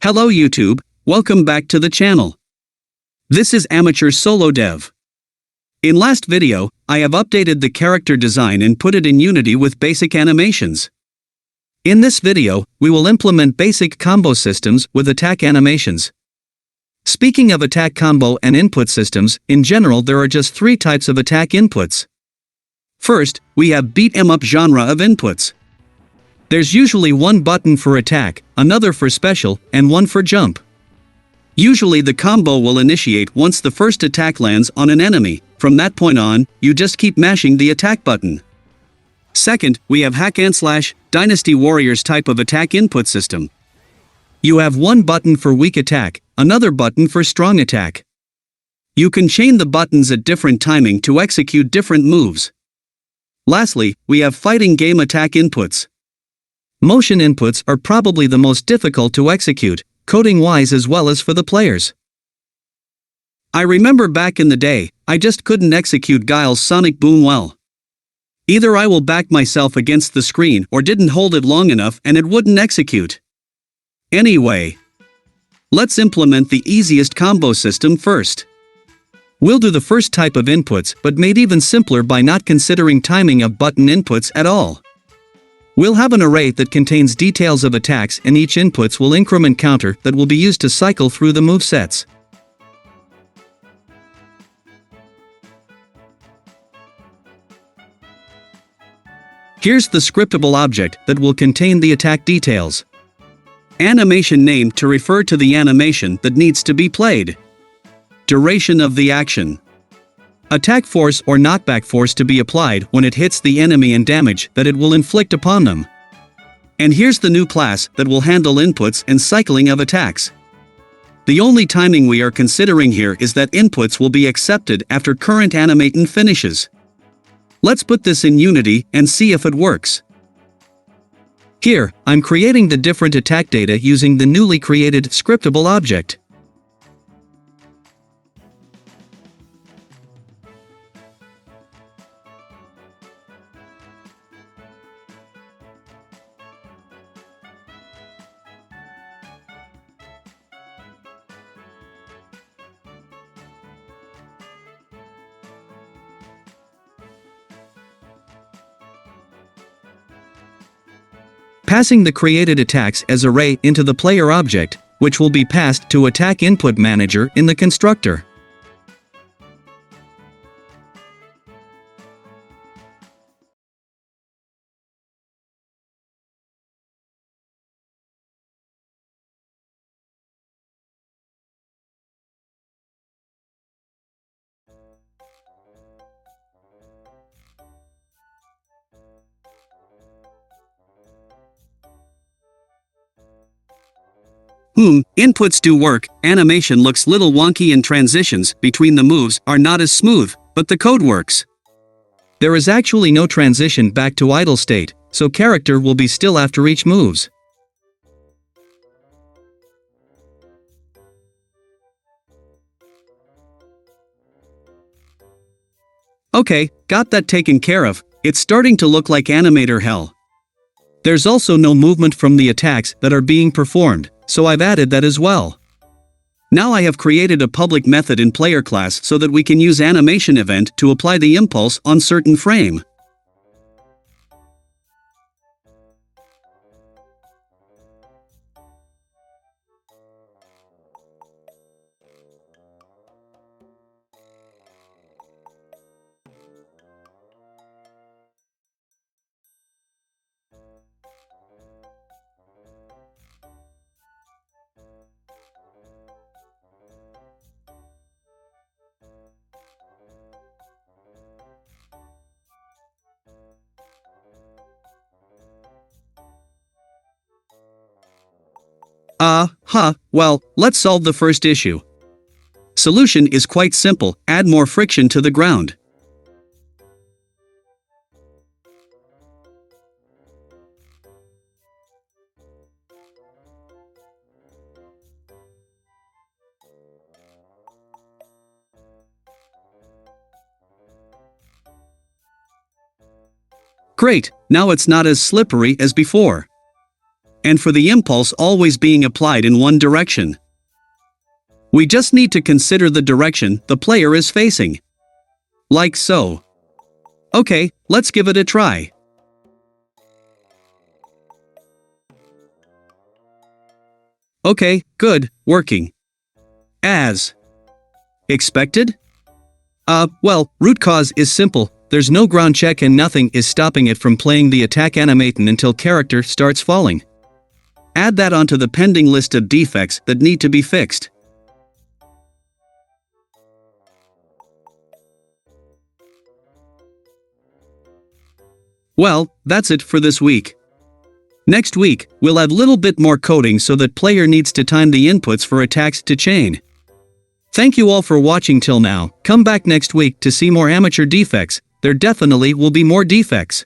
Hello YouTube, welcome back to the channel. This is Amateur Solo Dev. In last video, I have updated the character design and put it in Unity with basic animations. In this video, we will implement basic combo systems with attack animations. Speaking of attack combo and input systems, in general there are just three types of attack inputs. First, we have beat 'em up genre of inputs. There's usually one button for attack, another for special, and one for jump. Usually the combo will initiate once the first attack lands on an enemy. From that point on, you just keep mashing the attack button. Second, we have hack and slash, Dynasty Warriors type of attack input system. You have one button for weak attack, another button for strong attack. You can chain the buttons at different timing to execute different moves. Lastly, we have fighting game attack inputs. Motion inputs are probably the most difficult to execute, coding-wise as well as for the players. I remember back in the day, I just couldn't execute Guile's Sonic Boom well. Either I will back myself against the screen or didn't hold it long enough and it wouldn't execute. Anyway, let's implement the easiest combo system first. We'll do the first type of inputs but made even simpler by not considering timing of button inputs at all. We'll have an array that contains details of attacks and each inputs will increment counter that will be used to cycle through the movesets. Here's the scriptable object that will contain the attack details. Animation name to refer to the animation that needs to be played. Duration of the action. Attack force or knockback force to be applied when it hits the enemy and damage that it will inflict upon them. And here's the new class that will handle inputs and cycling of attacks. The only timing we are considering here is that inputs will be accepted after current animating finishes. Let's put this in Unity and see if it works. Here, I'm creating the different attack data using the newly created scriptable object. Passing the created attacks as array into the player object, which will be passed to attack input manager in the constructor. Inputs do work, animation looks little wonky and transitions between the moves are not as smooth, but the code works. There is actually no transition back to idle state, so character will be still after each moves. Okay, got that taken care of. It's starting to look like animator hell. There's also no movement from the attacks that are being performed, so I've added that as well. Now I have created a public method in player class so that we can use animation event to apply the impulse on certain frame. Well, let's solve the first issue. Solution is quite simple, add more friction to the ground. Great, now it's not as slippery as before. and for the impulse always being applied in one direction. We just need to consider the direction the player is facing. Like so. Okay, let's give it a try. Okay, good, working. As expected? Well, root cause is simple. There's no ground check and nothing is stopping it from playing the attack animation until character starts falling. Add that onto the pending list of defects that need to be fixed. Well, that's it for this week. Next week, we'll add little bit more coding so that player needs to time the inputs for attacks to chain. Thank you all for watching till now. Come back next week to see more amateur defects. There definitely will be more defects.